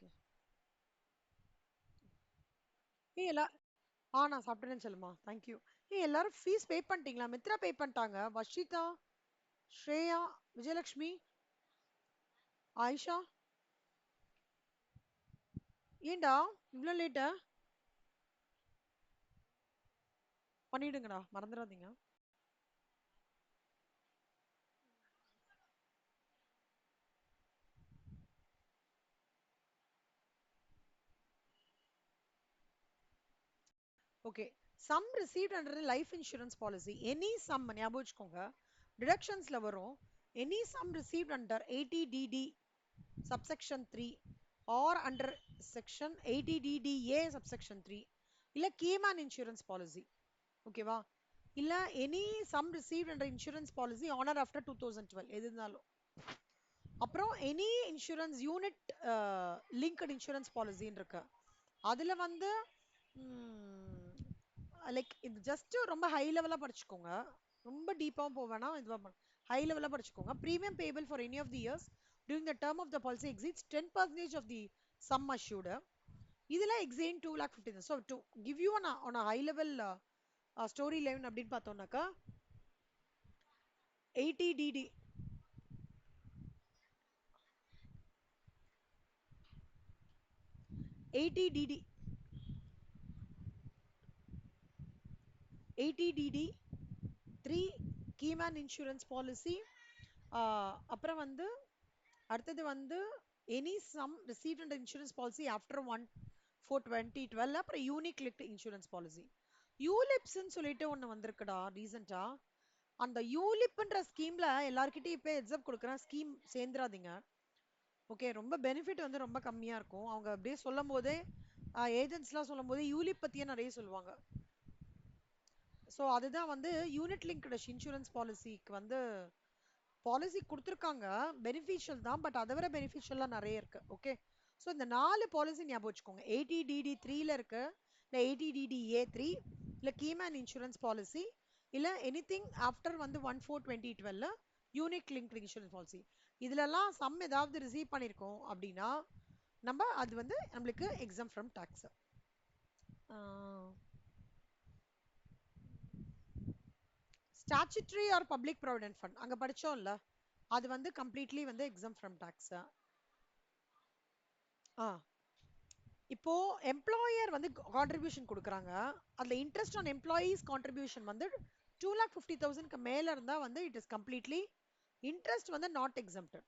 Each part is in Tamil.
ஓகே. எல்லா நான் சாப்பிட்டேன்னு சொல்லுமா. தேங்க்யூ. எல்லாரும் ஃபீஸ் பே பண்ணிட்டீங்களா? மித்ரா பே பண்ணிட்டாங்க. வஷிதா, ஸ்ரேயா, விஜயலட்சுமி, ஆயிஷா. ஏன்டா இவ்ளோ லேட்டா? பண்ணிடுங்கடா, மறந்துடாதீங்க. Okay. Sum received under life insurance policy any sum ஞாபகம் வச்சுக்கோங்க. டிடக்ஷன்ஸ்ல வரும். Any sum received under 80DD subsection 3 or under section 80DDA subsection 3 இல்ல கீமேன் இன்சூரன்ஸ் பாலிசி. ஓகேவா? இல்ல any sum received under insurance policy honour after 2012 எது இருந்தாலும். அப்புறம் any insurance unit linked insurance பாலிசின்னு இருக்கு. அதுல வந்து லைக் இது ஜஸ்ட் ரொம்ப ஹை லெவலா படிச்சுக்கோங்க. ரொம்ப டீப்பாவும் போவேனா இதுவா ஹை லெவலா படிச்சுக்கோங்க. Premium payable for any of the years during the term of the policy exceeds 10% of the sum assured. இதுல exceed 2,50,000. So to give you on a high level story line அப்படின்னு பார்த்தோம்னாக்கா 80DD 80DD 80DD 3 keyman insurance policy. அப்புறம் வந்து அடுத்தது வந்து any sum received under insurance policy after 1/4/2012. அப்புறம் யூனிக் லிங்க்ட் இன்சூரன்ஸ் பாலிசி. யூலிப்ஸ்ன்னு சொல்லிட்டு ஒன்று வந்திருக்குடா ரீசெண்டா. அந்த யூலிப்ன்ற ஸ்கீம்ல எல்லார்கிட்டயும் இப்போ எக்ஸாம் கொடுக்குறேன், ஸ்கீம் சேர்ந்துராதீங்க. ஓகே. ரொம்ப பெனிஃபிட் வந்து ரொம்ப கம்மியா இருக்கும். அவங்க அப்படியே சொல்லும் போதே ஏஜென்ட்ஸ்லாம் சொல்லும் போதே யூலிப் பத்தியே நிறைய சொல்லுவாங்க. ஸோ அதுதான் வந்து யூனிட் லிங்க்டு இன்சூரன்ஸ் பாலிசிக்கு வந்து பாலிசி கொடுத்துருக்காங்க. பெனிஃபிஷியல் தான், பட் அதை விட பெனிஃபிஷியல்லாம் நிறைய இருக்கு. ஓகே. ஸோ இந்த 4 பாலிசி ஞாபகம் வச்சுக்கோங்க. 80DD3ல இருக்கு, இல்லை 80DDA3, இல்லை கீமேன் இன்சூரன்ஸ் பாலிசி, இல்லை எனிதிங் ஆஃப்டர் வந்து 1/4/2012 யூனிக் லிங்க் இன்சூரன்ஸ் பாலிசி. இதுலலாம் சம் ஏதாவது ரிசீவ் பண்ணியிருக்கோம் அப்படின்னா நம்ம அது வந்து நம்மளுக்கு exam from tax. Statutory or public provident fund அங்க படிச்சோம்ல, அது வந்து கம்ப்ளீட்லி வந்து எக்ஸாம் ஃப்ரம் டாக்ஸ். இப்போ எம்ப்ளாயர் வந்து கான்ட்ரிபியூஷன் கொடுக்குறாங்க. அதுல இன்ட்ரெஸ்ட் ஆன் எம்ப்ளாயீஸ் கான்ட்ரிபியூஷன் வந்து 2,50,000க்கு மேல இருந்தா வந்து இட் இஸ் கம்ப்ளீட்லி இன்ட்ரெஸ்ட் வந்து நாட் எக்ஸம்ப்டட்.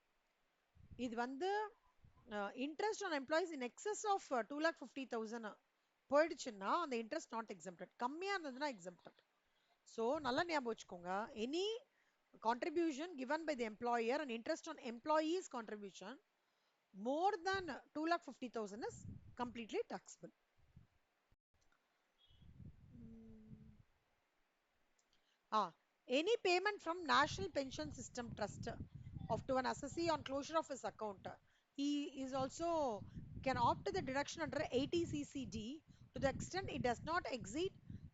இது வந்து interest on employees in excess of 2,50,000 போயிடுச்சுன்னா அந்த இன்ட்ரெஸ்ட் நாட் எக்ஸம்ப்டட். கம்மியா இருந்ததுன்னா எக்ஸம்ப்டட். ஸோ நல்லா ஞாபகம் வச்சுக்கோங்க. Any contribution given by the employer and interest on employees contribution more than 2,50,000 is completely taxable. Any payment from National Pension System Trust of to an assessee on closure of his account, he is also can opt to the deduction under 80CCD to the extent it does not exceed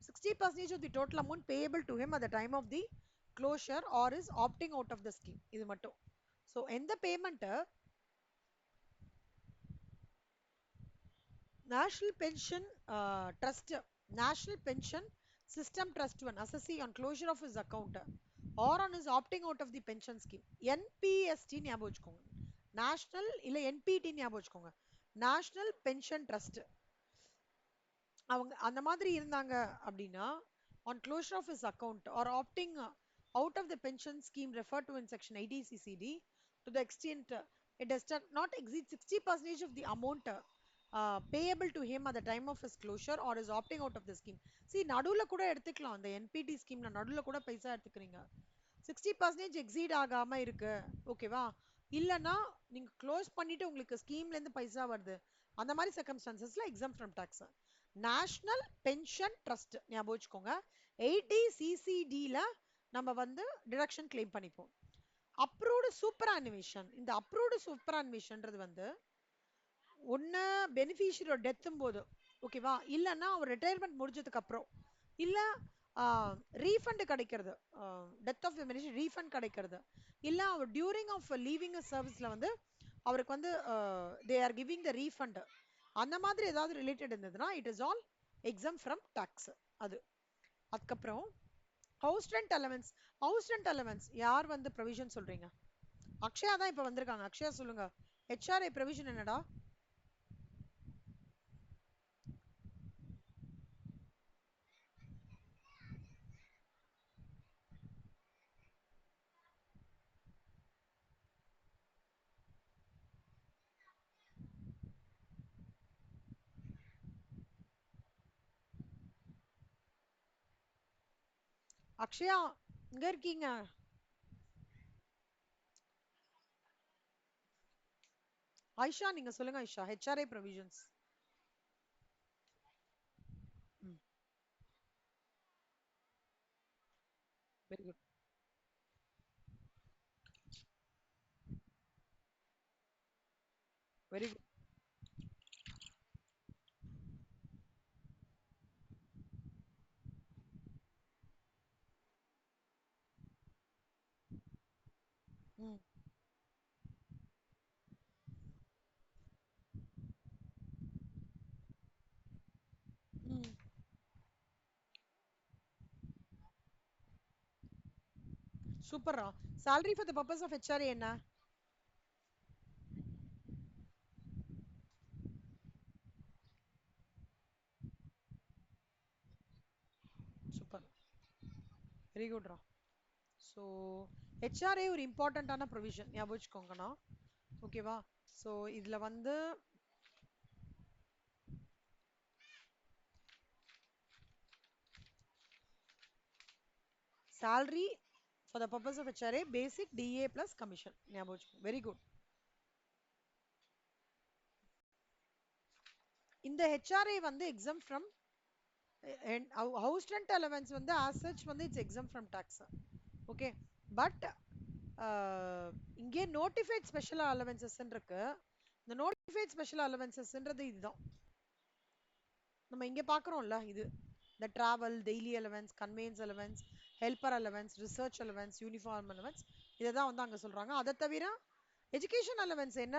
60% of the total amount payable to him at the time of the closure or is opting out of the scheme. இது மட்டும். ஸோ எந்த payment national pension trust, national pension system trust one assessee on closure of his account or on his opting out of the pension scheme. என்பிஎஸ்டி ஞாபகம் வச்சுக்கோங்க. நேஷனல் இல்ல என்பிடி ஞாபகம் வச்சுக்கோங்க. National pension trust. அவங்க அந்த மாதிரி இருந்தாங்க அப்படின்னா on closure of his account or opting out of the pension scheme referred to in section 80CCD to the extent it does not exceed 60% of the amount payable to him at the time of his closure or is opting out of the scheme. See நடுவுல கூட எடுத்துக்கலாம். அந்த என்பிடி ஸ்கீம்ல நடுவுல கூட பைசா எடுத்துக்கிறீங்க. 60% எக்ஸீட் ஆகாம இருக்கு, ஓகேவா? இல்லனா நீங்க க்ளோஸ் பண்ணிட்டு உங்களுக்கு ஸ்கீம்ல இருந்து பைசா வருது, அந்த மாதிரி சர்க்கம்ஸ்டான்சஸ்ல exempt from tax. National pension trust ஞாபகம் வச்சுக்கோங்க. 80CCDல நம்ம வந்து டிடக்ஷன் கிளைம் பண்ணிப்போம். Approved superannuation. இந்த அப்ரூவ்டு சூப்பர் அனிமேஷன்ன்றது வந்து ஒன்னு பெனிஃபிஷியரோட டெத்தும் போது, ஓகேவா? இல்லைன்னா அவர் ரிட்டையர்மெண்ட் முடிஞ்சதுக்கு அப்புறம், இல்ல ரீஃபண்ட் கிடைக்கிறது, death of the beneficiary refund கிடைக்கிறது, இல்ல அவர் டியூரிங் ஆஃப் லீவிங் சர்வீஸ்ல வந்து அவருக்கு வந்து they are giving the refund, அந்த மாதிரி ஏதாவது ரிலேட்டட் இருந்ததுன்னா it is all exam from tax. அது அதுக்கப்புறம் house rent allowance. House rent allowance யார் வந்து ப்ரொவிஷன் சொல்றீங்க? அக்ஷயா தான் இப்ப வந்திருக்காங்க. அக்ஷயா சொல்லுங்க, ஹெச்ஆர்ஏ ப்ரொவிஷன் என்னடா? அக்ஷயா இங்க இருக்கீங்க? ஐஷா நீங்க சொல்லுங்க Aisha, HRA provisions. Very good. Very good. ம். ம். சூப்பர்ரா. salary for the purpose of HRA என்ன? சூப்பர். வெரி குட்ரா. ஸோ ஹெச்ஆர்ஏ ஒரு இம்பார்ட்டண்ட்டான ப்ரொவிஷன், ஞாபகம் வச்சுக்கோங்கண்ணா. ஓகேவா? ஸோ இதுல வந்து salary for the purpose of HRA basic DA plus commission, ஞாபகம் வச்சுக்கோங்க. Very good. இந்த ஹெச்ஆர்ஏ வந்து exam from house rent allowance வந்து as such வந்து it's exam from tax. Okay. But இங்கே நோட்டிஃபைட் ஸ்பெஷல் அலவன்சஸ் இருக்கு. இந்த நோட்டிஃபைட் ஸ்பெஷல் அலவன்சஸ்ன்றது இதுதான் நம்ம இங்க பாக்குறோம்ல. இது the travel, daily allowance, conveyance allowance, helper allowance, research allowance, uniform allowance, இதை தான் வந்து அங்க சொல்றாங்க. அதை தவிர எஜுகேஷன் அலவன்ஸ் என்ன?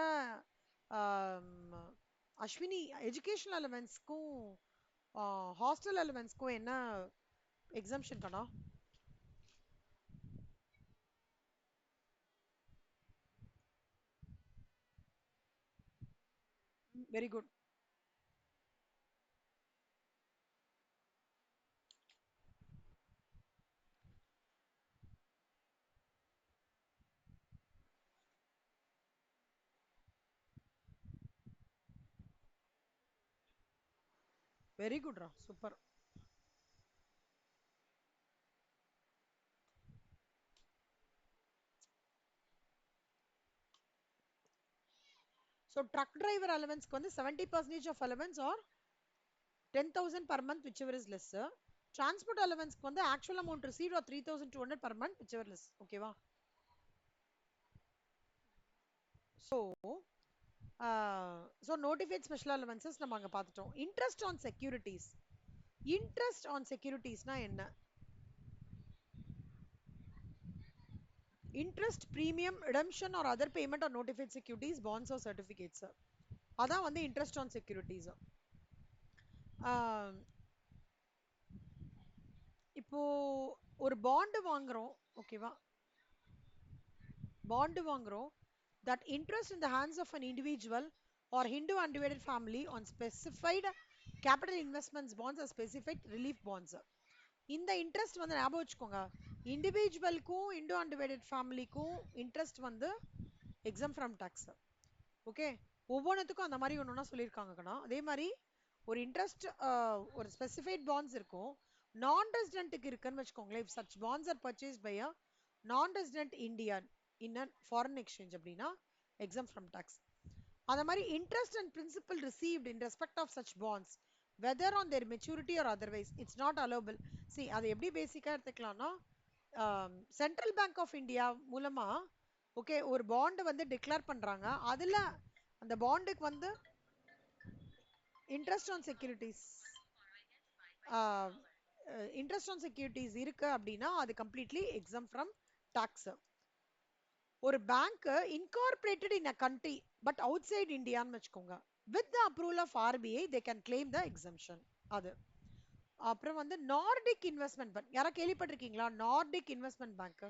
ஆம், அஸ்வினி, எஜுகேஷன் அலவன்ஸ்க்கும் ஹாஸ்டல் அலவன்ஸ்க்கும் என்ன எக்ஸம்ஷன் கண்ணா? Very good. வெரி குட்ரா. சூப்பர். ஸோ ட்ரக் டிரைவர் அலவன்ஸ்க்கு வந்து 70% of allowance or 10,000 per month, whichever is less. Transport allowance வந்து actual amount received or 3,200 per month, whichever less. ஓகேவா? So so notified special allowances நம்ம அங்க பார்த்துட்டோம். Interest on securities. Interest on செக்யூரிட்டிஸ்னா என்ன? Interest, premium, redemption or other payment or notified securities, bonds or certificates. அதான் வந்து இன்ட்ரெஸ்ட் ஆன் செக்யூரிட்டிஸ். இப்போ ஒரு பாண்டு வாங்குறோம். ஓகேவா? பாண்டு வாங்குறோம். that interest in the hands of an individual or Hindu undivided family on specified capital investments bonds or specific relief bonds. இந்த இன்ட்ரெஸ்ட் வந்து ஞாபகம் வச்சுக்கோங்க, இண்டிவிஜுவலுக்கும் இண்டோ அன்டிவைடட் ஃபேமிலிக்கும் இன்ட்ரெஸ்ட் வந்து எக்ஸாம் ஃப்ரம் டாக்ஸ். ஓகே. ஒவ்வொன்றுத்துக்கும் அந்த மாதிரி ஒன்று சொல்லியிருக்காங்கண்ணா. அதே மாதிரி ஒரு இன்ட்ரெஸ்ட் ஒரு ஸ்பெசிஃபைட் பாண்ட்ஸ் இருக்கும், நான் ரெசிடென்ட்டுக்கு இருக்குன்னு வச்சுக்கோங்களேன். If such bonds are purchase by a non resident Indian in a foreign exchange அப்படின்னா எக்ஸாம் ஃப்ரம் டாக்ஸ். அந்த மாதிரி interest and principal received in respect of such bonds whether on their maturity or otherwise it's not allowable. சி அதை எப்படி பேசிக்கா எடுத்துக்கலாம்னா, சென்ட்ரல் பேங்க் ஆஃப் இந்தியா மூலமா ஓகே ஒரு பாண்ட் வந்து டிக்ளேர் பண்றாங்க. அதுல அந்த பாண்டுக்கு வந்து interest on securities interest on securities இருக்கு அப்படின்னா அது கம்ப்ளீட்லி எக்ஸாம் ஃப்ரம் டாக்ஸ். ஒரு bank incorporated in a country but outside இந்தியான்னு வச்சுக்கோங்க, with the approval of RBI they can claim the exemption. அது அப்புறம் வந்து நார்டிக் இன்வெஸ்ட்மெண்ட் பேங்க், யாரா கேள்விப்பட்டிருக்கீங்களா? Nordic investment bank,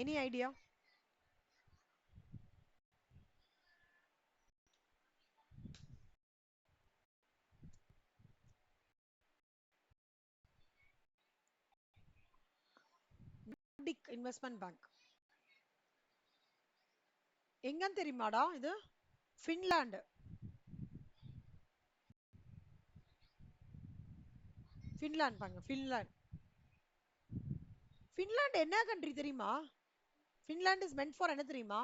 any idea? Nordic investment bank எங்கன்னு தெரியுமாடா இது? Finland. Finland bank, Finland. Finland என்ன கண்ட்ரி தெரியுமா? ஃபின்லாந்து இஸ் மென்ட் ஃபார் என்ன தெரியுமா?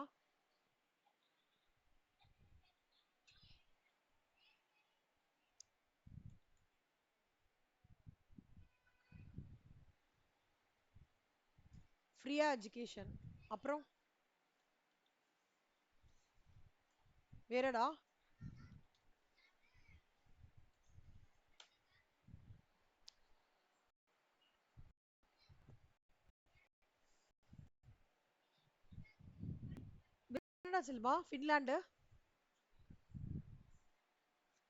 ஃப்ரீயா எஜுகேஷன். அப்புறம் வேறடா? என்னடா Selva Finland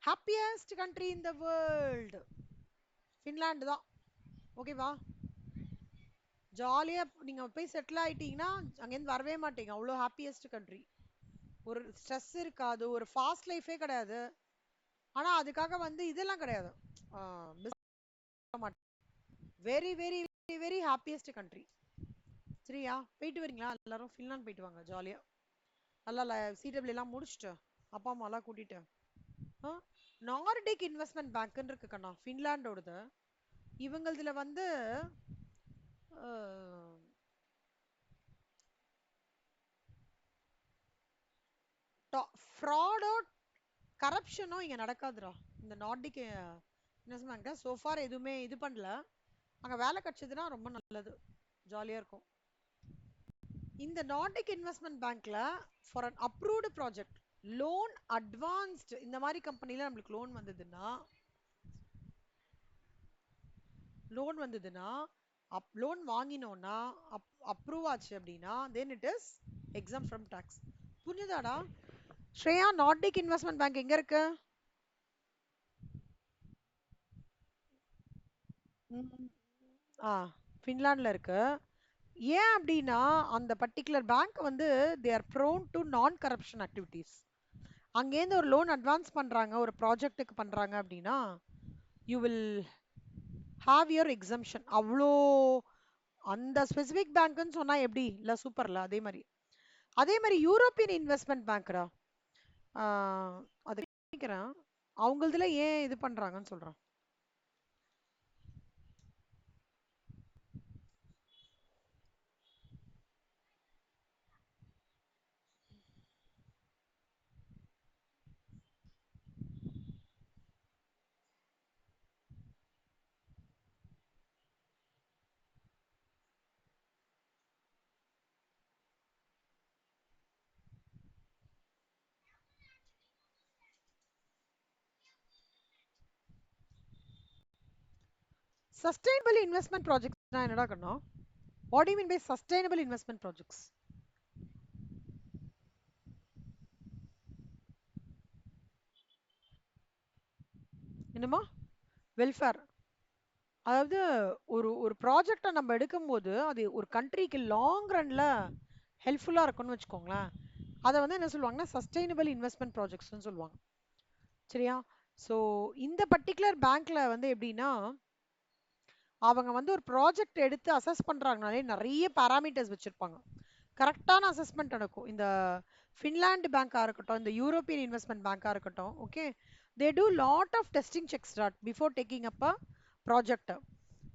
happiest country in the world? Finland தான். ஓகேவா? ஜாலியா நீங்க போய் செட்டில் ஆயிட்டீங்கன்னா அங்கேருந்து வரவே மாட்டீங்க, அவ்வளோ ஹாப்பியஸ்ட் கண்ட்ரி. ஒரு ஸ்ட்ரெஸ் இருக்காது, ஒரு ஃபாஸ்ட் லைஃபே கிடையாது. ஆனா அதுக்காக வந்து இதெல்லாம் கிடையாது. Very very very happiest country. சரியா? போயிட்டு வரீங்களா எல்லாரும்? ஃபின்லாந்து போயிட்டு வாங்க ஜாலியா. நல்லா சிடபிள்யூ எல்லாம் முடிச்சுட்டு அப்பா அம்மா எல்லாம் கூட்டிட்டு. நார்டிக் இன்வெஸ்ட்மெண்ட் பேங்க்னு இருக்கு கண்ணா, ஃபின்லாண்டோடது. இவங்களதுல வந்து ஃப்ராடோ கரப்ஷனும் இங்க நடக்காதுடா இந்த நார்டிக் இன்வெஸ்ட்மெண்ட் பேங்க்ல. சோஃபார் எதுவுமே இது பண்ணல. அங்க வேலை கிடைச்சதுன்னா ரொம்ப நல்லது, ஜாலியா இருக்கும். இந்த நார்டிக் இன்வெஸ்ட்மெண்ட் பேங்க்ல for an approved project loan advanced இந்த மாதிரி கம்பெனில நம்மளுக்கு லோன் வந்ததுன்னா லோன் வாங்கினோம்னா அப்ரூவ் ஆச்சு அப்படின்னா then it is exempt from tax. புரிஞ்சுதாடா? ஸ்ரேயா, நார்டிக் இன்வெஸ்ட்மெண்ட் பேங்க் எங்க இருக்கு? ஆ, ஃபின்லாண்ட்ல இருக்கு. ஏன் அப்படின்னா அந்த பர்டிகுலர் பேங்க் வந்து தே ஆர் ப்ரோன் டு நான் கரப்ஷன் ஆக்டிவிட்டீஸ். அங்கேருந்து ஒரு லோன் அட்வான்ஸ் பண்றாங்க, ஒரு ப்ராஜெக்ட்டுக்கு பண்றாங்க அப்படின்னா you will have your exemption. அவ்வளோ அந்த ஸ்பெசிபிக் பேங்க்னு சொன்னா எப்படி இல்ல? சூப்பர்ல. அதே மாதிரி யூரோப்பியன் இன்வெஸ்ட்மெண்ட் பேங்க்டா, அது நினைக்கிறேன் அவங்களதுல ஏன் இது பண்றாங்கன்னு சொல்றேன். சஸ்டைனபிள் இன்வெஸ்ட்மெண்ட் ப்ராஜெக்ட்ஸ்னா என்னடா கண்ணா? What do you mean by sustainable investment projects? என்னமா? வெல்ஃபேர். அதாவது ஒரு ஒரு ப்ராஜெக்டை நம்ம எடுக்கும்போது அது ஒரு கண்ட்ரிக்கு லாங் ரன்ல ஹெல்ப்ஃபுல்லா இருக்கும்னு வச்சுக்கோங்களேன். அதை வந்து என்ன சொல்லுவாங்கன்னா சஸ்டைனபிள் இன்வெஸ்ட்மெண்ட் ப்ராஜெக்ட்ஸ்னு சொல்லுவாங்க. சரியா? ஸோ இந்த பர்டிகுலர் பேங்க்ல வந்து எப்படின்னா அவங்க வந்து ஒரு ப்ராஜெக்ட் எடுத்து அசஸ் பண்றாங்கனாலே நிறைய பாராமீட்டர்ஸ் வச்சிருப்பாங்க. கரெக்டான அசஸ்மெண்ட் நடக்கும். இந்த ஃபின்லாந்து பேங்காக இருக்கட்டும், இந்த யூரோப்பியன் இன்வெஸ்ட்மெண்ட் பேங்காக இருக்கட்டும், okay, they do lot of testing checks before taking up a project.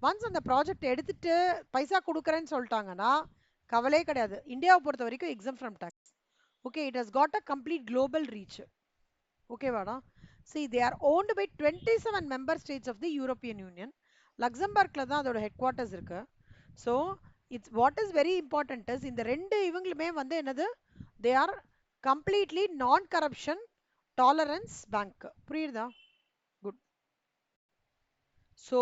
Once அந்த ப்ராஜெக்ட் எடுத்துட்டு பைசா கொடுக்குறேன்னு சொல்லிட்டாங்கன்னா கவலையே கிடையாது. இந்தியாவை பொறுத்த வரைக்கும் exempt from tax. Okay, it has got a complete global reach. ஓகேவாடா? See, they are owned by 27 member states of the European Union. லக்சம்பர்க்ல தான் அதோட ஹெட் குவார்ட்டர்ஸ் இருக்கு. So it's what is very important is இந்த ரெண்டு இவங்களுமே வந்து என்னது, they are completely non corruption tolerance bank. புரியுதா? Good. So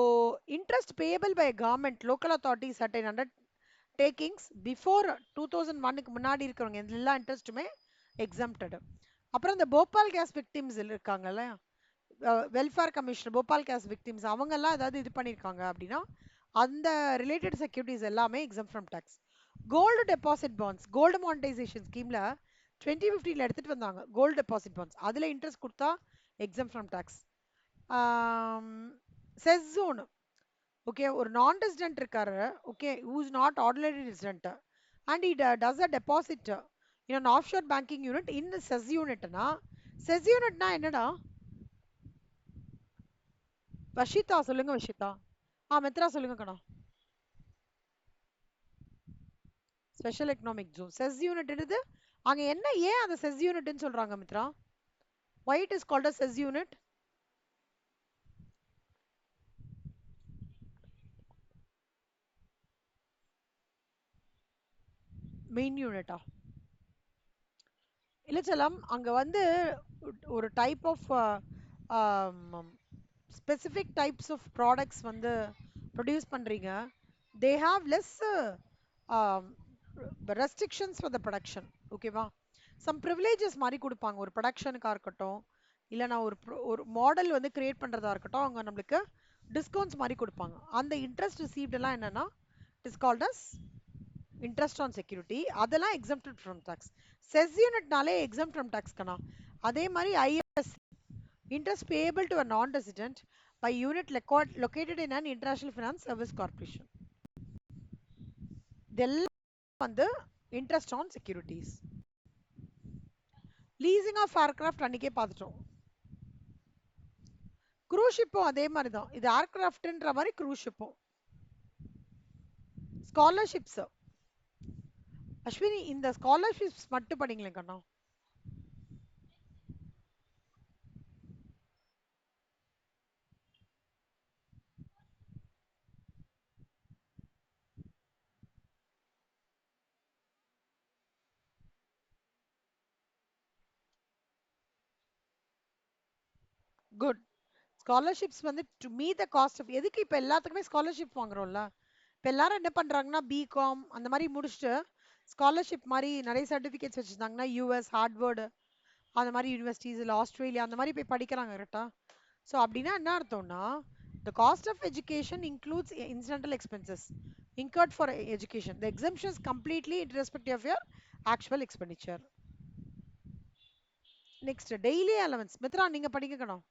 interest payable by government local authorities at 100 takings before 2001க்கு முன்னாடி இருக்கிறவங்க எல்லா இன்ட்ரெஸ்ட்டுமே எக்ஸம்டட். அப்புறம் இந்த போபால் கேஸ் விக்டிம்ஸ் இருக்காங்கல்ல, welfare commission Bhopal gas victims அவங்கெல்லாம் ஏதாவது இது பண்ணியிருக்காங்க அப்படின்னா அந்த ரிலேட்டட் செக்யூரிட்டிஸ் எல்லாமே exam from tax. Gold deposit bonds, gold monetisation ஸ்கீம்ல 2015ல எடுத்துட்டு வந்தாங்க கோல்டு டெபாசிட் பாண்ட்ஸ், அதுல இன்ட்ரெஸ்ட் கொடுத்தா exempt from tax. SEZ zone, okay, ஒரு நான் ரெசிடென்ட் இருக்காரு, okay, who is not ordinary resident and it does a deposit in an offshore banking unit in the SEZ யூனிட்னா, செஸ் யூனிட்னா என்னடா? வஷிதா சொல்லுங்க வஷிதா. மித்ரா சொல்லுங்க கண்ணா. Special economic zone SEZ unit அங்க என்ன, ஏன் அந்த செஸ் யூனிட்னு சொல்றாங்க Mitra? why it is called as SEZ unit? Main யூனிட்டா? இல்ல செல்லம், அங்க வந்து ஒரு type of specific types of products வந்து ப்ரொடியூஸ் பண்றீங்க. They have less restrictions for the production, ஓகேவா? சம் ப்ரிவிலேஜஸ் மாதிரி கொடுப்பாங்க ஒரு ப்ரொடக்ஷனுக்காக இருக்கட்டும், இல்லைனா ஒரு மாடல் வந்து கிரியேட் பண்றதா இருக்கட்டும், அவங்க நம்மளுக்கு டிஸ்கவுண்ட்ஸ் மாதிரி கொடுப்பாங்க. அந்த இன்ட்ரெஸ்ட் ரிசீவ்ட் எல்லாம் என்னன்னா it is called as interest on security. அதெல்லாம் எக்ஸம்ப்டட் ஃப்ரம் டாக்ஸ். செஸ் யூனிட்னாலே எக்ஸம்ட் ஃப்ரம் டாக்ஸ் கண்ணா. அதே மாதிரி IFS, interest payable to a non-resident by unit located in an international finance service corporation. இதெல்லாம் வந்து interest on securities. Leasing of aircraft அன்னைக்கே பார்த்துட்டோம். க்ரூஸ் ஷிப்பும் அதே மாதிரி தான், இது ஏர்கிராஃப்ட்ன்ற மாதிரி க்ரூஸ் ஷிப்பும். ஸ்காலர்ஷிப்ஸ் அஸ்வினி, இந்த ஸ்காலர்ஷிப்ஸ் மட்டும் படிங்களேன் கண்ணா. குட். ஸ்காலர்ஷிப்ஸ் வந்து to meet the cost of, எதுக்கு இப்போ எல்லாத்துக்குமே ஸ்காலர்ஷிப் வாங்குறோம்ல, இப்போ எல்லாரும் என்ன பண்றாங்கன்னா பிகாம் அந்த மாதிரி முடிச்சுட்டு ஸ்காலர்ஷிப் மாதிரி நிறைய சர்டிஃபிகேட்ஸ் வச்சிருந்தாங்கன்னா யூஎஸ் ஹார்ட்வர்டு அந்த மாதிரி யூனிவர்சிட்டிஸ், இல்லை ஆஸ்திரேலியா அந்த மாதிரி போய் படிக்கிறாங்க கரெக்டா? ஸோ அப்படின்னா என்ன அர்த்தம்னா, the cost of education includes incidental expenses incurred for education. The exemption is completely irrespective of your actual expenditure. Next, daily allowance. Mitra நீங்க படிக்கணும்.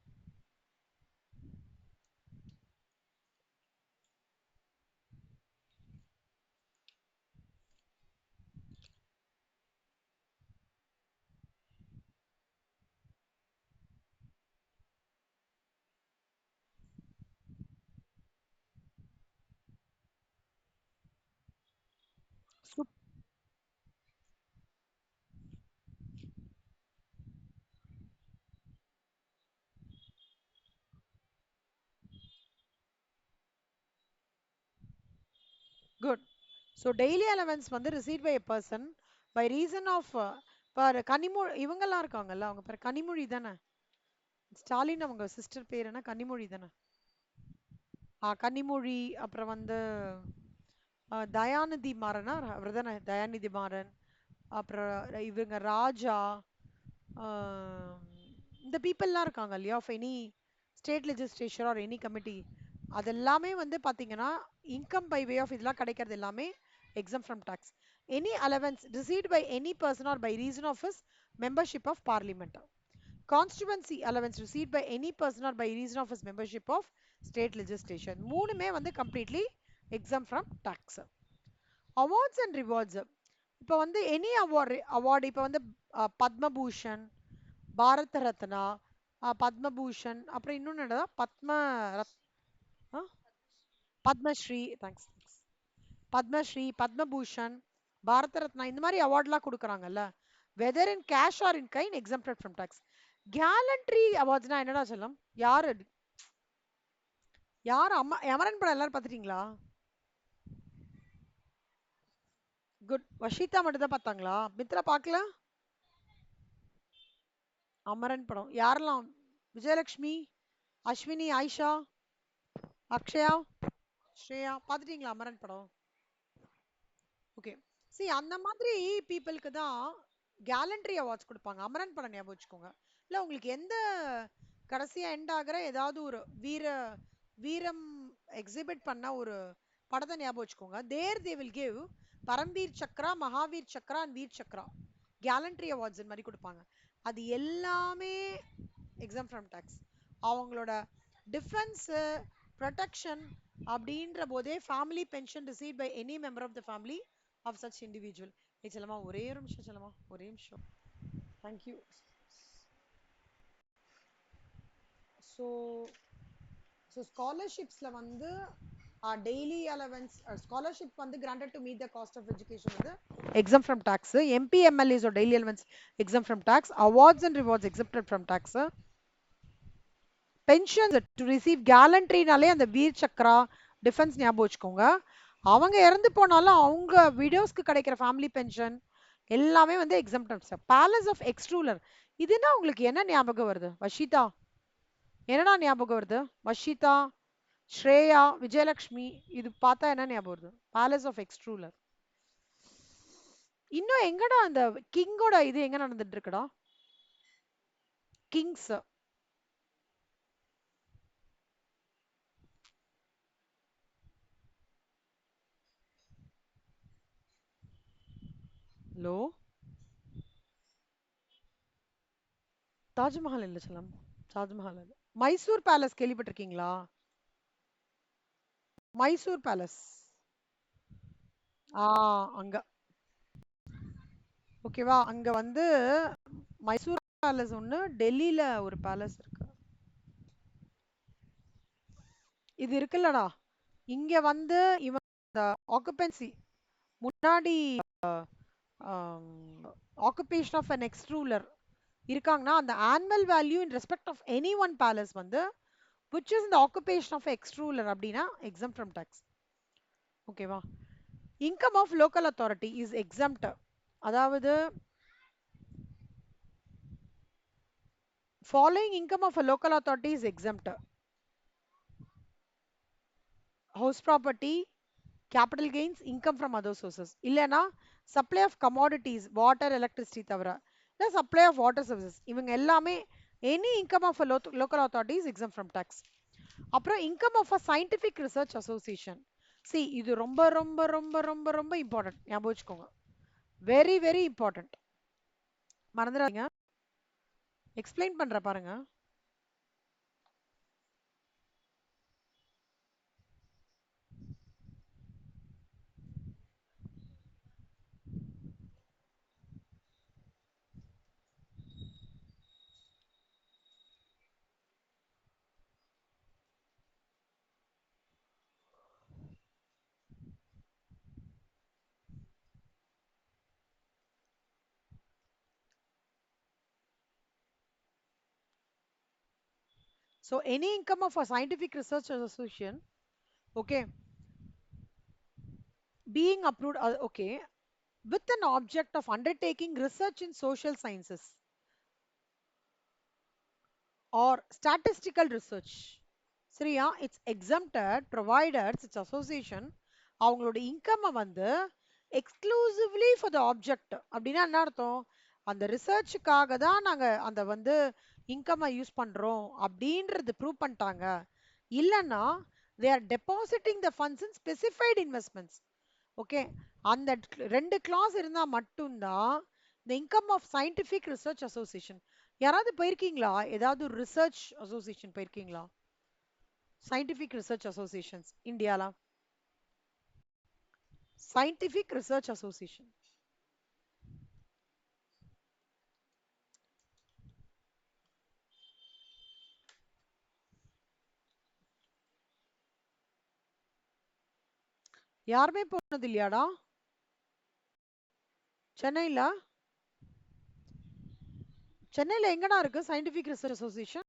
Good. So daily allowance வந்து received by a person by reason of Kanimozhi இவங்கெல்லாம் இருக்காங்கல்ல, அவங்க பேர் கனிமொழி தானே? ஸ்டாலின் அவங்க சிஸ்டர் பேர் என்ன, கனிமொழி தானே? கனிமொழி, அப்புறம் வந்து தயாநிதி மாறனா, அவர் தானே தயாநிதி மாறன், அப்புறம் இவங்க ராஜா, ஆஹ் இந்த பீப்புளெலாம் இருக்காங்க இல்லையா, of any state legislature or any committee, அதெல்லாமே வந்து பார்த்தீங்கன்னா இன்கம் பை வே ஆஃப் இதெல்லாம் கிடைக்கிறது எல்லாமே exam from tax. Any allowance received by any person or by reason of his membership of parliament. Constituency allowance received by any person or by reason of his membership of state legislation. மூணுமே வந்து completely exam from tax. Awards and rewards, இப்போ வந்து எனி அவார்டு இப்போ வந்து பத்மபூஷன், பாரத ரத்னா, பத்மபூஷன், அப்புறம் இன்னொன்று என்னடா பத்மஸ்ரீ, தேங்க்ஸ், பத்மஸ்ரீ, பத்மபூஷன், பாரத ரத்னா, இந்த மாதிரி அவார்ட்லாம் கொடுக்குறாங்கல்ல, whether in cash or in kind exempted from tax. Gallantry அவார்ட்ஸ்னா என்னடா சொல்லம்? யாரு யார் அமரன் படம் எல்லாரும் பார்த்துட்டீங்களா? குட். வஷிதா மட்டும் தான் பார்த்தாங்களா? மித்ரா பார்க்கல? அமரன் படம் யாரெல்லாம்? விஜயலட்சுமி, அஸ்வினி, ஆயிஷா, அக்ஷயா, ஸ்ரேயா பார்த்துட்டீங்களா அமரன் படம்? see அந்த மாதிரி பீப்புளுக்கு தான் கேலண்ட்ரி அவார்ட்ஸ் கொடுப்பாங்க. அமரன் படம் ஞாபகம் வச்சுக்கோங்க. இல்ல உங்களுக்கு எந்த கடைசியா எண்ட் ஆகுற ஏதாவது ஒரு வீரம் எக்ஸிபிட் பண்ண ஒரு படத்தை ஞாபகம் வச்சுக்கோங்க. There they will give Param Vir Chakra, Mahavir Chakra and Vir Chakra gallantry awards மாதிரி கொடுப்பாங்க. அது எல்லாமே எக்ஸாம் ஃப்ரம் டாக்ஸ். அவங்களோட டிஃபென்ஸ் ப்ரொடெக்ஷன் அப்படின்ற போதே family pension receive by any member of the family of such individual. செல்லமா ஒரே ஒரு நிமிஷம் செல்லமா, ஒரே நிமிஷம். தேங்க்யூ. ஸோ ஸோ ஸ்காலர்ஷிப்ஸில் வந்து டெய்லி அலவன்ஸ் ஸ்காலர்ஷிப் வந்து granted to meet the cost of education வந்து exam from tax. MP MLAs daily allowance exempt from tax. Awards and rewards exempted from tax. Pensions to receive கேலண்ட்ரினாலே அந்த வீர் சக்ரா டிஃபென்ஸ் ஞாபகம் வச்சுக்கோங்க. அவங்க இறந்து போனாலும் அவங்க விடோஸ்க்கு கிடைக்கிற ஃபேமிலி பென்ஷன் எல்லாமே வந்து எக்ஸம்ப்டன்ஸ். பேலஸ் ஆஃப் எக்ஸ்ட்ரூலர் இதுனா உங்களுக்கு என்ன ஞாபகம் வருது? வஷிதா என்னடா ஞாபகம் வருது? வஷிதா, ஸ்ரேயா, விஜயலட்சுமி இது பார்த்தா என்ன ஞாபகம் வருது? பேலஸ் ஆஃப் எக்ஸ்ட்ரூலர். இன்னும் எங்கடா அந்த கிங்கோட இது எங்க நடந்துட்டு இருக்குடா? கிங்ஸ் லோ தாஜ்மஹால் இல்ல செல்லம், தாஜ்மஹால் இல்ல. மைசூர் பேலஸ் கேள்விப்பட்டிருக்கீங்களா? மைசூர் பேலஸ். அங்க ஓகேவா? அங்க வந்து மைசூர் பேலஸ் ஒண்ணு, டெல்லியில ஒரு பேலஸ் இருக்கு. இது இருக்குல்லடா, இங்க வந்து இவன் ஆக்குபென்சி முன்னாடி occupation of an ex ruler இருக்காங்கன்னா அந்த annual value in respect of any one palace வந்து which is in the occupation of ex ruler அப்படின்னா exempt from tax. ஓகேவா? Income of local authority is exempt. அதாவது following income of a local authority is exempt: house property, capital gains, income from other sources. இல்லனா supply of commodities, water, electricity தவிர இல்ல supply of water services இவங்க எல்லாமே any income of a local authority is exempt from tax. அப்புறம் income of a scientific research association. see இது ரொம்ப ரொம்ப ரொம்ப ரொம்ப ரொம்ப இம்பார்ட்டன்ட், ஞாபகம் வச்சுக்கோங்க. வெரி வெரி இம்பார்ட்டன்ட், மறந்துடாதீங்க. எக்ஸ்பிளைன் பண்ற பாருங்க. So any income of a scientific research association, okay, being approved, okay, with an object of undertaking research in social sciences or statistical research. சரியா? It's exempted provided its association அவங்களோட இன்கம் வந்து எக்ஸ்க்ளூசிவ்லி ஃபார் த ஆப்ஜெக்ட். அப்படின்னா என்ன அர்த்தம்? அந்த ரிசர்ச்சுக்காக தான் நாங்க அந்த வந்து இன்கம் யூஸ் பண்றோம் அப்படின்றது ப்ரூவ் பண்ணிட்டாங்க. இல்லைன்னா they are depositing the funds in specified investments. Okay, அந்த ரெண்டு கிளாஸ் இருந்தா மட்டும்தான் இந்த income of scientific research association. யாராவது போயிருக்கீங்களா? ஏதாவது ரிசர்ச் அசோசியேஷன் போயிருக்கீங்களா? scientific research associations இந்தியால. scientific research association யாருமே போனது இல்லையாடா? சென்னையில சென்னையில எங்கடா இருக்கு சயின்டிபிக் ரிசர்ச் அசோசியேஷன்?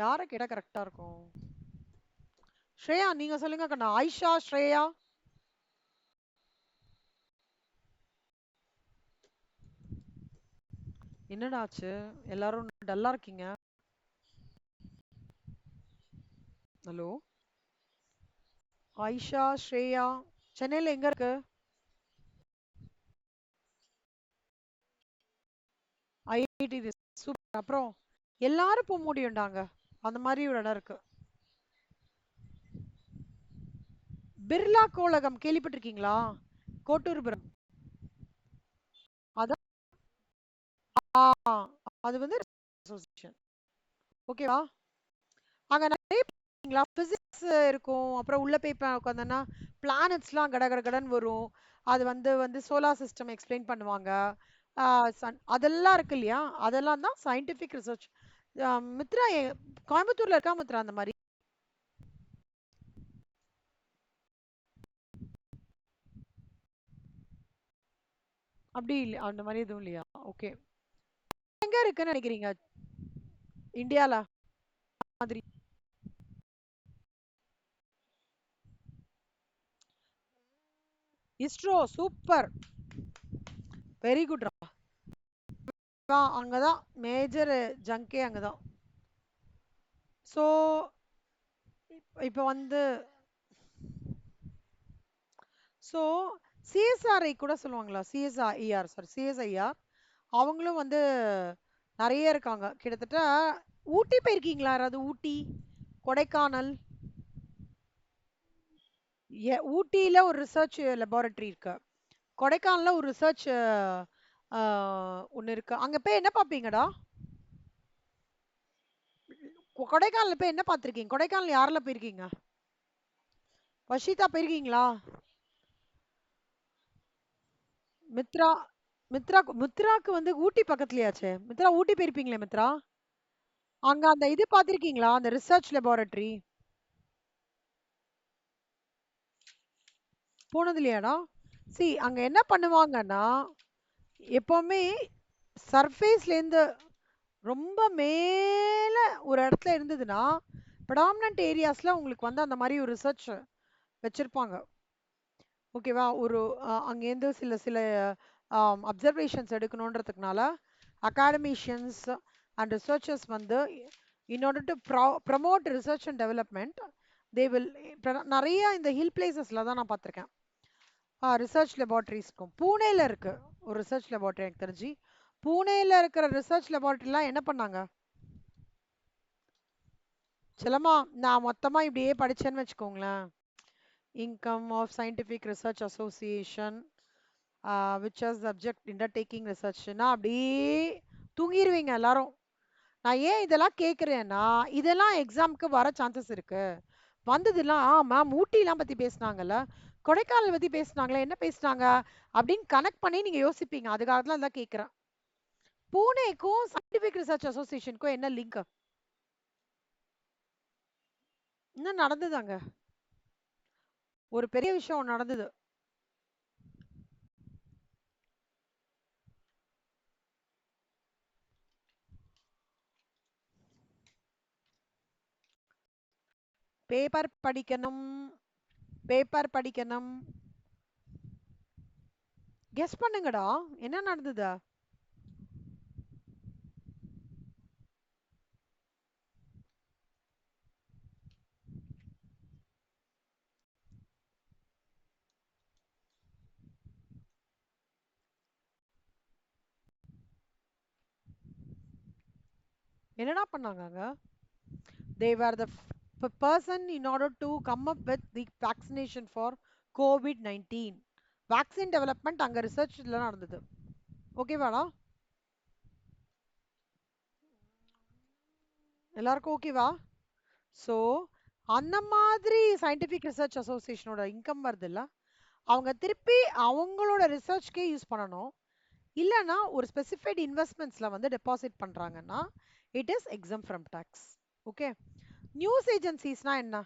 யாரை கேட்டா கரெக்டா இருக்கும்? ஸ்ரேயா நீங்க சொல்லுங்க கண்ணா. ஆயிஷா, ஸ்ரேயா. என்னடா ஆச்சு? எல்லாரும் டல்லா இருக்கீங்க. ஹலோ ஆயிஷா, ஸ்ரேயா, சென்னையில எங்க இருக்கு? சூப்பர். அப்புறம் எல்லாரும் போக முடியும்டாங்க. அந்த மாதிரி ஒரு இடம் இருக்கு. பிர்லா கோளகம் கேள்விப்பட்டிருக்கீங்களா? கோட்டூர்புரம். அதான். ஆ, அது வந்து அசோசியேஷன். ஓகேவா? அங்க நிறைய பிசிக்ஸ் இருக்கும். அப்புறம் உள்ள போய் உட்காந்தோன்னா பிளானட்ஸ்லாம் கட கட கடன்னு வரும். அது வந்து வந்து சோலார் சிஸ்டம் எக்ஸ்பிளைன் பண்ணுவாங்க. அதெல்லாம் இருக்கு இல்லையா? அதெல்லாம் தான் சயின்டிஃபிக் ரிசர்ச். மித்ரா கோயம்புத்தூர்ல இருக்கா மித்ரா அந்த மாதிரி? அப்படி இல்ல, அந்த மாதிரி எதுவும் இல்லையா? ஓகே. எங்க இருக்குன்னு நினைக்கிறீங்க இந்தியால மாதிரி? இஸ்ரோ சூப்பர். Very good. அங்கதான் மேஜர் ஜங்கே அங்கதான். ஸோ இப்போ வந்து ஸோ சிஎஸ்ஆர்ஐ கூட சொல்லுவாங்களா? CSIR, sorry CSIR. அவங்களும் வந்து நிறைய இருக்காங்க. கிட்டத்தட்ட ஊட்டி போயிருக்கீங்களா யாராவது? ஊட்டி, கொடைக்கானல். ஊட்டியில ஒரு ரிசர்ச் லெபார்டரி இருக்கு. கொடைக்கானல்ல ஒரு ரிசர்ச் ஒன்று இருக்கு. அங்க போய் என்ன பார்ப்பீங்கடா? கொடைக்கானல்ல போய் என்ன பார்த்துருக்கீங்க? கொடைக்கானல் யாரெல்லாம் போயிருக்கீங்க? வஷிதா போயிருக்கீங்களா? மித்ரா. மித்ராக்கு வந்து ஊட்டி பக்கத்துலயாச்சே. மித்ரா ஊட்டி போயிருப்பீங்களே மித்ரா? அங்க அந்த இது பார்த்திருக்கீங்களா? அந்த ரிசர்ச் லெபார்டரி போனது இல்லையாடா? சி அங்க என்ன பண்ணுவாங்கன்னா, எப்பவுமே சர்ஃபேஸ்லேருந்து ரொம்ப மேல ஒரு இடத்துல இருந்ததுன்னா, ப்ரெடாமினன்ட் ஏரியாஸ்ல உங்களுக்கு வந்து அந்த மாதிரி ஒரு ரிசர்ச் வச்சிருப்பாங்க. ஓகேவா? ஒரு அங்கேருந்து சில சில அப்சர்வேஷன்ஸ் எடுக்கணுன்றதுக்குனால அகாடமிஷியன்ஸ் அண்ட் ரிசர்ச்சர்ஸ் வந்து in order to promote research and development they will நிறைய இந்த ஹில் பிளேசஸ்ல தான் நான் பார்த்துருக்கேன். ரிசர்ச் லெபார்டரிஸ் இருக்கும். பூனேல இருக்கு ஒரு ரிசர்ச் லெபார்டரி எனக்கு தெரிஞ்சு. பூனேல இருக்கிற ரிசர்ச் லெபார்டரிலாம் என்ன பண்ணாங்க? சிலமா நான் மொத்தமா இப்படியே படிச்சேன்னு வச்சுக்கோங்களேன். Income of scientific research association which are subject undertaking ரிசர்ச்னா அப்படியே தூங்கிடுவீங்க எல்லாரும். நான் ஏன் இதெல்லாம் கேட்குறேன்னா, இதெல்லாம் எக்ஸாம்க்கு வர சான்சஸ் இருக்கு. வந்ததுலாம் மேம் ஊட்டிலாம் பத்தி பேசுனாங்கல்ல, கொடைக்கானல் பத்தி பேசுனாங்களே, என்ன பேசுனாங்க அப்படின்னு கனெக்ட் பண்ணி நீங்க யோசிப்பீங்க. அதுக்காக தான் இதான் கேட்குறேன். பூனேக்கும் சயின்டிஃபிக் ரிசர்ச் அசோசியேஷனுக்கும் என்ன லிங்க்? இன்னும் நடந்ததாங்க. ஒரு பெரிய விஷயம் நடந்தது. பேப்பர் படிக்கணும், பேப்பர் படிக்கணும். கெஸ் பண்ணுங்கடா, என்ன நடந்தது? என்னடா பண்ணாங்க? They were the person in order to come up with the vaccination for COVID-19. Vaccine development அங்க ரிசர்ச்ல நடந்தது. ஓகேவாடா? எல்லாருக்கும் ஓகேவா? ஸோ அந்த மாதிரி சயின்டிஃபிக் ரிசர்ச் அசோசியேஷனோட இன்கம் வருது இல்ல, அவங்க திருப்பி அவங்களோட ரிசர்ச்க்கே யூஸ் பண்ணணும். இல்லைன்னா ஒரு ஸ்பெசிஃபைட் இன்வெஸ்ட்மெண்ட்ஸ்ல வந்து டெபாசிட் பண்றாங்கன்னா it is exempt from tax. Okay. News ஏஜென்சிஸ்னா என்ன?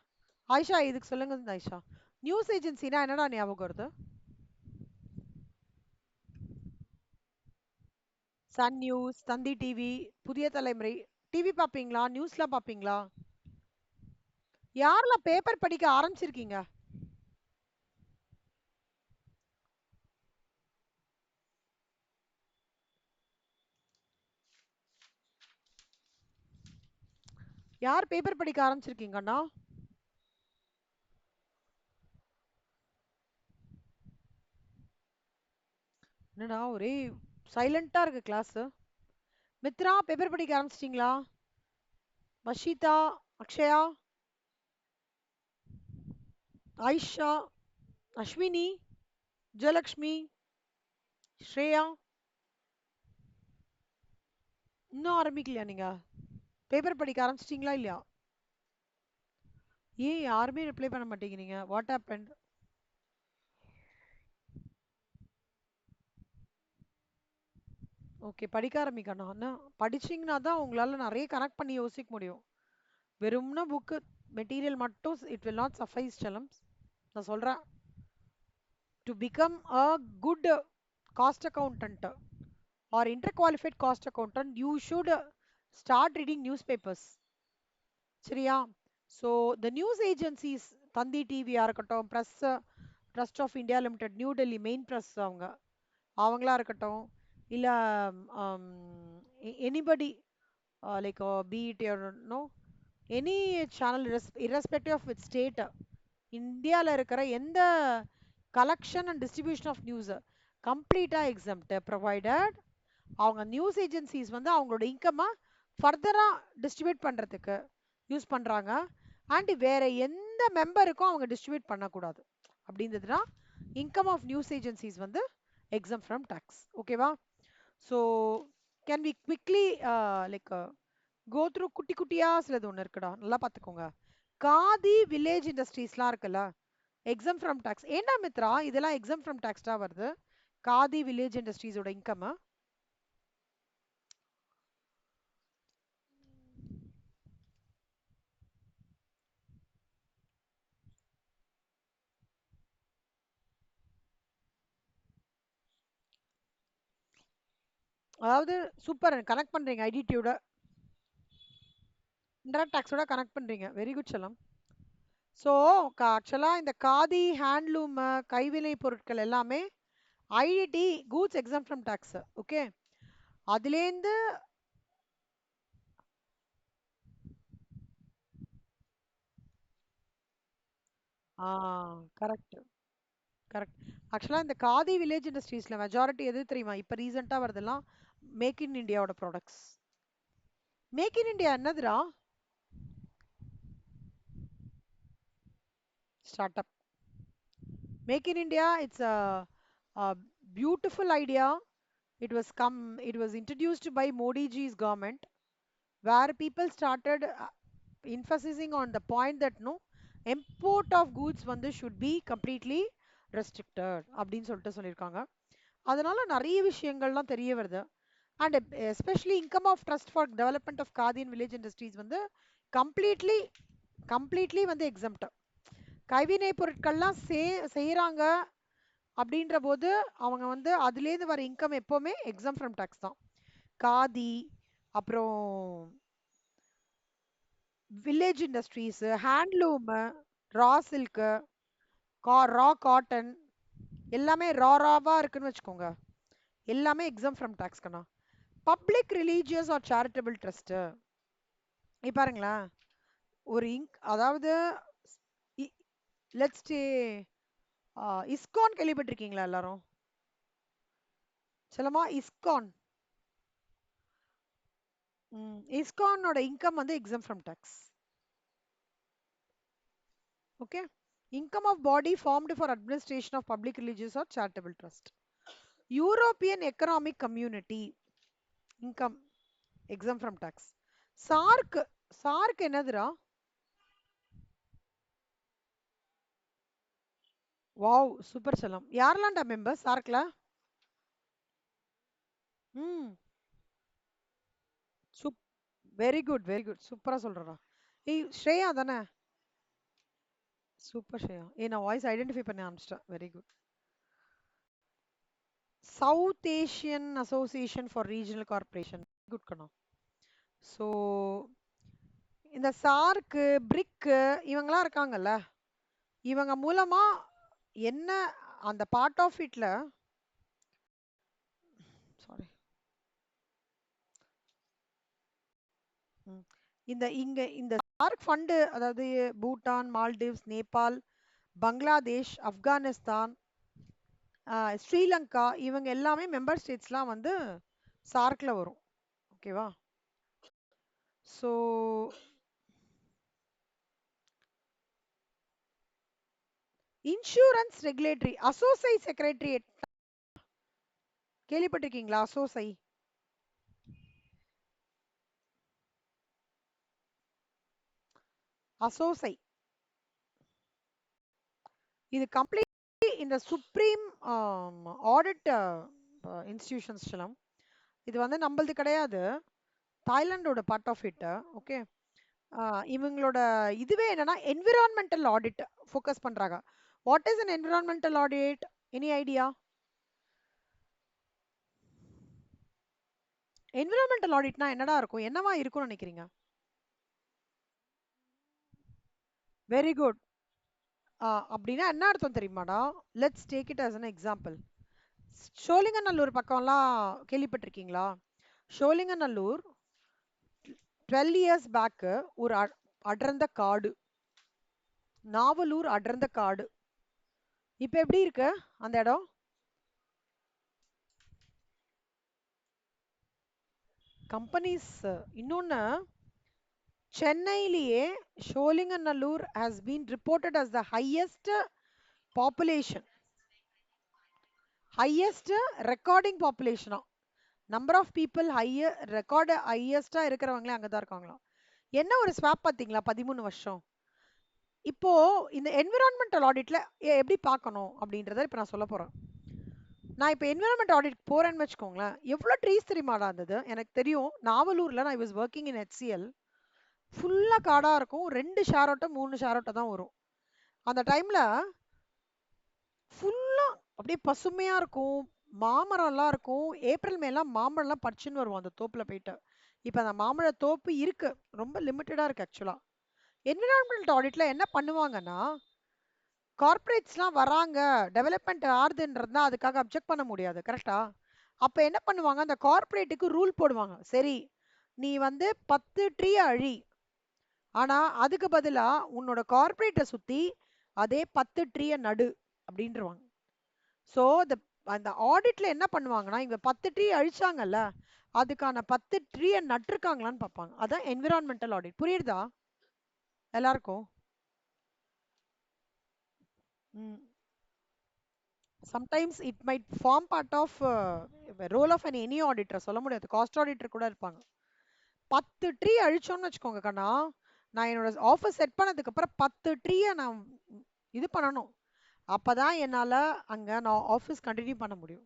ஆயிஷா இதுக்கு சொல்லுங்க ஆயிஷா. நியூஸ் ஏஜென்சினா என்னடா ஞாபகம் வருது? சன் நியூஸ், தந்தி டிவி, புதிய தலைமுறை. டிவி பாப்பீங்களா? நியூஸ்லாம் பாப்பீங்களா? யாரெல்லாம் பேப்பர் படிக்க ஆரம்பிச்சிருக்கீங்க? யார் பேப்பர் படிக்க ஆரம்பிச்சிருக்கீங்கண்ணா? என்னடா ஒரே சைலண்டா இருக்கு கிளாஸ். மித்ரா பேப்பர் படிக்க ஆரம்பிச்சிட்டிங்களா? வஷிதா, அக்ஷயா, ஆயிஷா, அஸ்வினி, ஜெயலக்ஷ்மி, ஸ்ரேயா, இன்னும் ஆரம்பிக்கலையா நீங்க? பேப்பர் படிக்க ஆரம்பிச்சிட்டிங்களா இல்லையா? ஏன் யாருமே ரிப்ளை பண்ண மாட்டேங்கிறீங்க? What happen? ஓகே, படிக்க ஆரம்பிக்கணும். ஆனா படிச்சீங்கன்னா தான் உங்களால நிறைய கனெக்ட் பண்ணி யோசிக்க முடியும். வெறும்னா புக்கு மெட்டீரியல் மட்டும் இட் வில் நாட் சஃபைஸ் செல்லம்ஸ். நான் சொல்றேன், to become a good cost accountant or interqualified cost accountant, you should start reading newspapers. சரியா? So the news agencies, Thanthi டிவியா இருக்கட்டும், trust of India limited, New Delhi main press அவங்களா இருக்கட்டும், இல்லை anybody like be it no any channel irrespective of with state, இந்தியாவில் இருக்கிற எந்த collection and distribution of news கம்ப்ளீட்டாக எக்ஸம்ட் ப்ரொவைடட். அவங்க நியூஸ் ஏஜென்சிஸ் வந்து அவங்களோட இன்கம்மை ஃபர்தராக டிஸ்ட்ரிபியூட் பண்ணுறதுக்கு யூஸ் பண்ணுறாங்க. அண்ட் வேற எந்த மெம்பருக்கும் அவங்க டிஸ்ட்ரிபியூட் பண்ணக்கூடாது அப்படின்றதுனா இன்கம் ஆஃப் நியூஸ் ஏஜென்சிஸ் வந்து எக்ஸம் ஃப்ரம் டேக்ஸ். ஓகேவா? So can we quickly like go through குட்டி குட்டியாக சிலது ஒன்று இருக்குடா, நல்லா பார்த்துக்கோங்க. காதி வில்லேஜ் இண்டஸ்ட்ரீஸ்லாம் இருக்குல்ல, எக்ஸம் ஃப்ரம் டேக்ஸ். ஏன்னா மித்ரா இதெல்லாம் எக்ஸம் ஃப்ரம் டேக்ஸ்டா வருது? காதி வில்லேஜ் இண்டஸ்ட்ரீஸோட இன்கம், அதாவது சூப்பர் கனெக்ட் பண்றீங்க ஐடிடியோட, இன்டெரக்ட் டாக்ஸோட கனெக்ட் பண்றீங்க. வெரி குட் செல்லம். ஸோ ஆக்சுவலாக இந்த காதி, ஹேண்ட்லூம், கைவினை பொருட்கள் எல்லாமே IDT goods exempt from tax. Okay, அதுலேருந்து கரெக்ட் கரெக்ட். ஆக்சுவலாக இந்த காதி வில்லேஜ் இண்டஸ்ட்ரீஸில் மெஜாரிட்டி எது தெரியுமா? இப்போ ரீசெண்டாக வருதெல்லாம் மேக் இன் இந்தியாவோட ப்ராடக்ட்ஸ். மேக் இன் இந்தியா என்னதுடா? Start up. Make in India it's a beautiful idea. It was introduced by Modi ji's government, where people started emphasizing on the point that no import of goods வந்து should be completely restricted அப்படின்னு சொல்லிட்டு சொல்லியிருக்காங்க. அதனால நிறைய விஷயங்கள்லாம் தெரிய வருது. And especially income of trust for development of Khadi and village industries வந்து கம்ப்ளீட்லி கம்ப்ளீட்லி வந்து எக்ஸம்ட். கைவினை பொருட்கள்லாம் செய்கிறாங்க அப்படின்ற போது அவங்க வந்து அதுலேருந்து வர இன்கம் எப்போவுமே எக்ஸாம் ஃப்ரம் டேக்ஸ் தான். காதி, அப்புறம் village industries, handloom, raw silk, raw cotton, எல்லாமே ராவாக இருக்குன்னு வச்சுக்கோங்க, எல்லாமே எக்ஸாம் ஃப்ரம் டேக்ஸ்க்கண்ணா. Public religious or charitable trust பாருங்களேன், ஒரு அதாவது லெட்ஸ் டே இஸ்கான் கேள்விப்பட்டிருக்கீங்களா எல்லாரும்? சொல்லமா இஸ்கான். இஸ்கானோட இன்கம் வந்து exam from tax. Okay, income of body formed for administration of public religious or charitable trust. European Economic Community income exempt from tax. SARC, SARC என்னதுடா? வாவ் சூப்பர் செல்லம். யாரெல்லாம்டா மெம்பர் சார்க்ல? ம் சூப் வெரி குட் வெரி குட், சூப்பரா சொல்றடா. ஏய் ஸ்ரேயா தானே? சூப்பர் ஸ்ரேயா. நான் வாய்ஸ் ஐடென்டிஃபை பண்ண ஆரம்பிச்சிட்டேன். Very good. South Asian Association for Regional Corporation, good கண்ணா. ஸோ இந்த சார்க்கு, பிரிக்கு இவங்கெல்லாம் இருக்காங்கல்ல, இவங்க மூலமா என்ன அந்த பார்ட் ஆஃப் இட்ல, சாரி, இந்த சார்க் ஃபண்டு, அதாவது பூட்டான், மால்டிவ்ஸ், நேபாள், பங்களாதேஷ், ஆப்கானிஸ்தான், ஸ்ரீலங்கா, இவங்க எல்லாமே மெம்பர் ஸ்டேட்ஸ்லாம் வந்து சார்க்ல வரும். ஓகேவா? ஸோ இன்சூரன்ஸ் ரெகுலேட்டரி அசோசை செக்ரட்டரியேட் கேள்விப்பட்டிருக்கீங்களா? அசோசை அசோசை இது கம்ப்ளீட்லி இந்த சுப்ரீம் ஆடிட் இன்ஸ்டிடியூஷன்ஸ் செல்லம். இது வந்து நம்மளது கிடையாது, தாய்லாண்டோட பார்ட் ஆஃப் இட். ஓகே. இவங்களோட இதுவே என்னன்னா என்விரான்மெண்டல் ஆடிட் ஃபோக்கஸ் பண்றாங்க. What is an environmental audit? Any idea? Environmental ஆடிட்னா என்னடா இருக்கும், என்னவா இருக்கும்னு நினைக்கிறீங்க? Very good. அப்படின்னா என்ன அர்த்தம் தெரியுமாடா? Let's take it as an example. Sholinganallur பக்கம்லாம் கேள்விப்பட்டிருக்கீங்களா? சோழிங்கநல்லூர் 12 இயர்ஸ் பேக்கு ஒரு அடர்ந்த காடு, நாவலூர் அடர்ந்த காடு. இப்ப எப்படி இருக்கு அந்த இடம்? கம்பெனிஸ். இன்னொன்னு, சென்னையிலேயே Sholinganallur has been reported as the highest recording population. Number of people record ஹையஸ்டா இருக்கிறவங்களே அங்கதான் இருக்காங்களாம். என்ன ஒரு ஸ்வாப் பாத்தீங்களா, 13 வருஷம். இப்போ இந்த என்விரான்மெண்டல் ஆடிட்ல எப்படி பார்க்கணும் அப்படின்றத இப்ப நான் சொல்ல போறேன். நான் இப்போ என்விரான்மெண்ட் ஆடிட் போறேன்னு வச்சுக்கோங்களேன், எவ்வளோ ட்ரீஸ் தெரியுமாடா இருந்தது? எனக்கு தெரியும், நாவலூர்ல நான் வாஸ் ஒர்க்கிங் இன் HCL. ஃபுல்லா காடா இருக்கும், 2 ஷேர் ஆட்டோ 3 ஷேர் ஆட்டோ தான் வரும். அந்த டைம்ல ஃபுல்லா அப்படியே பசுமையா இருக்கும், மாமரம்லாம் இருக்கும். ஏப்ரல் மேலாம் மாம்பழம்லாம் பறிச்சுன்னு வருவோம் அந்த தோப்புல போயிட்டு. இப்போ அந்த மாம்பழ தோப்பு இருக்கு, ரொம்ப லிமிட்டடா இருக்கு ஆக்சுவலா. என்விரான்மெண்டல் ஆடிட்ல என்ன பண்ணுவாங்கன்னா, கார்ப்பரேட்ஸ்லாம் வராங்க, டெவலப்மெண்ட் ஆறுதுன்றதுனா அதுக்காக அப்ஜெக்ட் பண்ண முடியாது, கரெக்டா? அப்ப என்ன பண்ணுவாங்க, அந்த கார்ப்பரேட்டுக்கு ரூல் போடுவாங்க. சரி, நீ வந்து 10 ட்ரீ அழி, ஆனா அதுக்கு பதிலா உன்னோட கார்ப்பரேட்டை சுத்தி அதே 10 ட்ரீய நடு அப்படின்றவாங்க. ஸோ அந்த ஆடிட்ல என்ன பண்ணுவாங்கன்னா, இவங்க 10 ட்ரீ அழிச்சாங்கல்ல, அதுக்கான 10 ட்ரீய நட்டிருக்காங்களான்னு பார்ப்பாங்க. அதான் என்விரான்மெண்டல் ஆடிட். புரியுதா எல்லாருக்கும்? ம். Sometimes it might form part of role of any auditor, சொல்ல முடியாது. காஸ்ட் ஆடிட்டர் கூட இருப்பாங்க. 10 ட்ரீ அழிச்சோம்னு வச்சுக்கோங்க கண்ணா, நான் என்னோட ஆஃபீஸ் செட் பண்ணதுக்கு அப்புறம் 10 ட்ரீயை நான் இது பண்ணணும். அப்பதான் என்னால அங்க நான் ஆஃபீஸ் கண்டினியூ பண்ண முடியும்.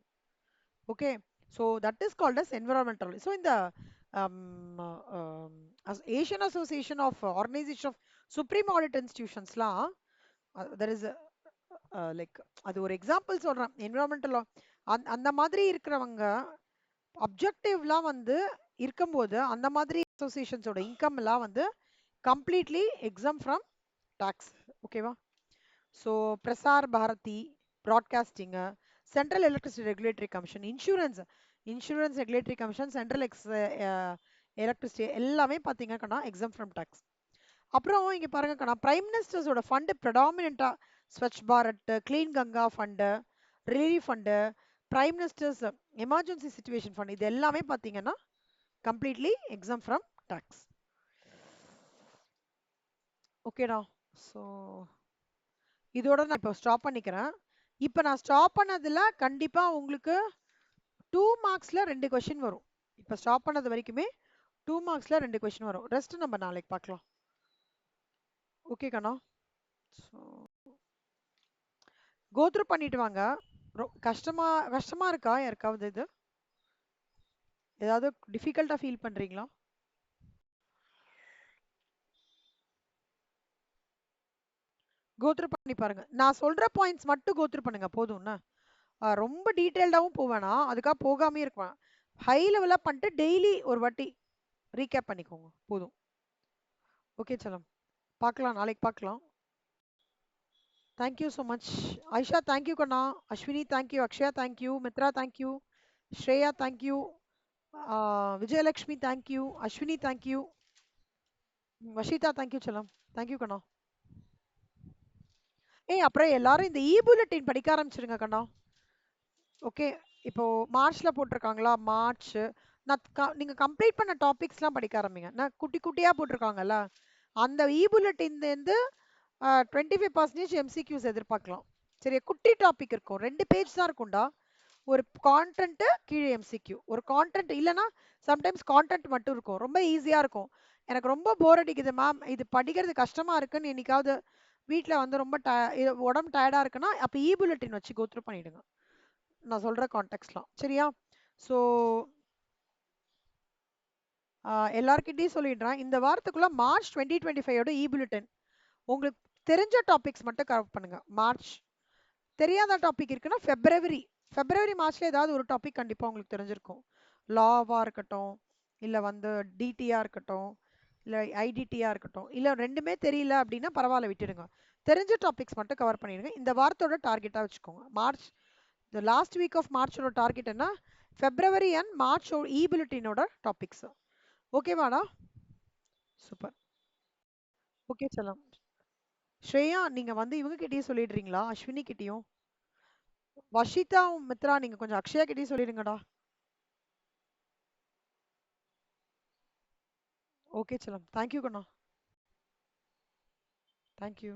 Okay. So that is called as environmental. So இந்த Asian association of organisation of supreme audit இன்ஸ்டிடியூஷன்ஸ்லாம் தெர் இஸ் லைக், அது ஒரு எக்ஸாம்பிள் சொல்றேன். என்விரான்மெண்டல் அந்த மாதிரி இருக்கிறவங்க அப்ஜெக்டிவ்லாம் வந்து இருக்கும்போது அந்த மாதிரி அசோசியேஷன்ஸோட இன்கம் எல்லாம் வந்து கம்ப்ளீட்லி எக்ஸாம் ஃப்ரம் டாக்ஸ். ஓகேவா? So Prasar Bharati, broadcasting, central electricity regulatory commission, insurance regulatory commission, central electricity எல்லாமே பார்த்தீங்கன்னா எக்ஸாம் ஃப்ரம் டாக்ஸ். அப்புறம் இங்க பாருங்க கண்ணா, பிரைம் மினிஸ்டர்ஸோட ஃபண்டு ப்ரெடாமினண்டா Swachh Bharat, clean Ganga fund, relief fund, prime ministers emergency situation fund, இது எல்லாமே பார்த்தீங்கன்னா கம்ப்ளீட்லி எக்ஸாம் ஃப்ரம் டாக்ஸ். ஓகேடா. ஸோ இதோட நான் இப்போ ஸ்டாப் பண்ணிக்கிறேன். இப்போ நான் ஸ்டாப் பண்ணதுல கண்டிப்பா உங்களுக்கு 2 மார்க்ஸ்ல 2 கொஸ்டின் வரும். இப்போ ஸ்டாப் பண்ணது வரைக்குமே 2 மார்க்ஸ்ல 2 கொஸ்டின் வரும். ரெஸ்ட் நம்ம நாளைக்கு பார்க்கலாம். ஓகே கண்ணா. ஸோ கோத்ரூ பண்ணிட்டு வாங்க. கஷ்டமா கஷ்டமா இருக்கா யாருக்காவது? இது ஏதாவது டிஃபிகல்ட்டா ஃபீல் பண்றீங்களா? கோத்ரூ பண்ணி பாருங்க. நான் சொல்ற பாயிண்ட்ஸ் மட்டும் கோத்ரூ பண்ணுங்க போதும்னா. ரொம்ப டீட்டெயில்டாவும் போவேனா, அதுக்காக போகாமே இருக்கலாம். ஹை லெவலா பண்ணிட்டு டெய்லி ஒரு வாட்டி ரீகேப் பண்ணிக்கோங்க போதும். ஓகே சலம், பார்க்கலாம், நாளைக்கு பார்க்கலாம். Thank you so much. Aisha thank you கண்ணா, Ashwini thank you, Akshaya thank you, Mitra thank you, Shreya thank you, Vijayalakshmi thank you, Ashwini thank you, Vashitha thank you செல்லம். தேங்க்யூ கண்ணா. ஏய் அப்புறம் எல்லாரும் இந்த இ புல்லட்டின் படிக்க ஆரம்பிச்சிருங்க கண்ணா. ஓகே. இப்போ மார்ச்ல போட்டிருக்காங்களா, மார்ச் நீங்க கம்ப்ளீட் பண்ண டாபிக்ஸ்லாம் படிக்க ஆரம்பிங்க. நான் குட்டி குட்டியா போட்டிருக்காங்கல்ல, அந்த இபுல்லட்டின்லேருந்து 25% எம்சிக்யூஸ் எதிர்பார்க்கலாம். சரியா? குட்டி டாபிக் இருக்கும். 2 பேஜ் தான் இருக்கும்டா. ஒரு கான்டென்ட் கீழே எம்சிக்யூ. ஒரு கான்டென்ட் இல்லனா சம்டைம்ஸ் கான்டென்ட் மட்டும் இருக்கும். ரொம்ப ஈஸியா இருக்கும். எனக்கு ரொம்ப போர் அடிக்குது மேம், இது படிக்கிறது கஷ்டமா இருக்குன்னு என்னைக்காவது வீட்ல வந்து ரொம்ப உடம்பு டயர்டா இருக்குன்னா, அப்ப புல்லட்டின் வச்சு கோ த்ரூ பண்ணிடுங்க. நான் சொல்ற கான்டெக்ட்ஸ்லாம். சரியா? ஸோ எல்லார்கிட்டயும் சொல்லிடுறேன். இந்த வாரத்துக்குள்ள மார்ச் 2025 ஓட புல்லட்டின் உங்களுக்கு தெரிஞ்ச டாபிக்ஸ் மட்டும் கவர் பண்ணுங்க. மார்ச் தெரியாத டாபிக் இருக்குன்னா மார்ச்ல ஏதாவது ஒரு டாபிக் கண்டிப்பா உங்களுக்கு தெரிஞ்சிருக்கும். லாவா இருக்கட்டும், இல்ல வந்து டிடியா இருக்கட்டும், இல்ல ஐடிடியா இருக்கட்டும், இல்ல ரெண்டுமே தெரியல அப்படின்னா பரவாயில்ல, விட்டுடுங்க. தெரிஞ்ச டாபிக்ஸ் மட்டும் கவர் பண்ணிடுங்க. இந்த வாரத்தோட டார்கெட்டா வச்சுக்கோங்க. மார்ச் இந்த லாஸ்ட் வீக் ஆஃப் மார்ச்சோட டார்கெட் என்ன? பிப்ரவரி அண்ட் மார்ச் புல்லட்டினோட டாபிக்ஸ். ஓகேவாடா? சூப்பர். ஓகே செல்லம். ஸ்ரேயா, நீங்க வந்து இவங்க கிட்டயும் சொல்லிடுறீங்களா? அஸ்வினி கிட்டயும். வஷிதா, மித்ரா, நீங்க கொஞ்சம் அக்ஷயா கிட்டயும் சொல்லிடுங்கடா. ஓகே செல்லம். தேங்க்யூ கண்ணா. தேங்க்யூ.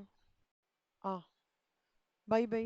ஆ, பை பை.